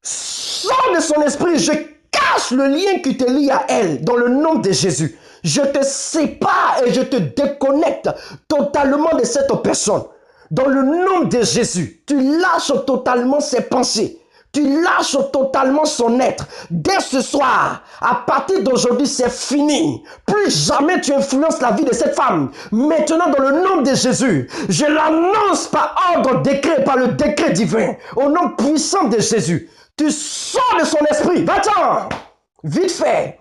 Speaker 1: Sors de son esprit. Je casse le lien qui te lie à elle dans le nom de Jésus. Je te sépare et je te déconnecte totalement de cette personne. Dans le nom de Jésus, tu lâches totalement ses pensées. Tu lâches totalement son être. Dès ce soir, à partir d'aujourd'hui, c'est fini. Plus jamais tu influences la vie de cette femme. Maintenant, dans le nom de Jésus, je l'annonce par ordre décret, par le décret divin. Au nom puissant de Jésus, tu sors de son esprit. Va-t'en, vite fait.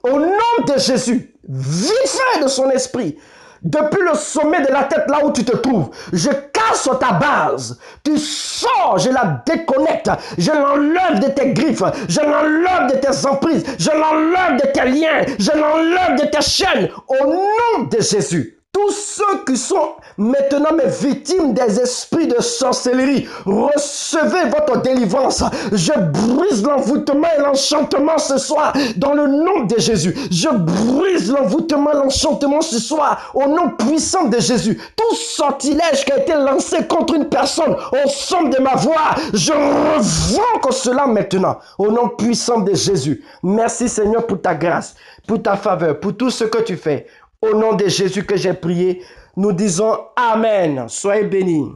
Speaker 1: Au nom de Jésus, vite fait de son esprit. depuis le sommet de la tête là où tu te trouves. Je casse ta base. Tu sors, je la déconnecte. Je l'enlève de tes griffes. Je l'enlève de tes emprises. Je l'enlève de tes liens. Je l'enlève de tes chaînes. Au nom de Jésus. Tous ceux qui sont maintenant mes victimes des esprits de sorcellerie, recevez votre délivrance. Je brise l'envoûtement et l'enchantement ce soir dans le nom de Jésus. Je brise l'envoûtement et l'enchantement ce soir au nom puissant de Jésus. Tout sortilège qui a été lancé contre une personne au son de ma voix, je revoque cela maintenant au nom puissant de Jésus. Merci Seigneur pour ta grâce, pour ta faveur, pour tout ce que tu fais. Au nom de Jésus que j'ai prié, nous disons Amen. Soyez bénis.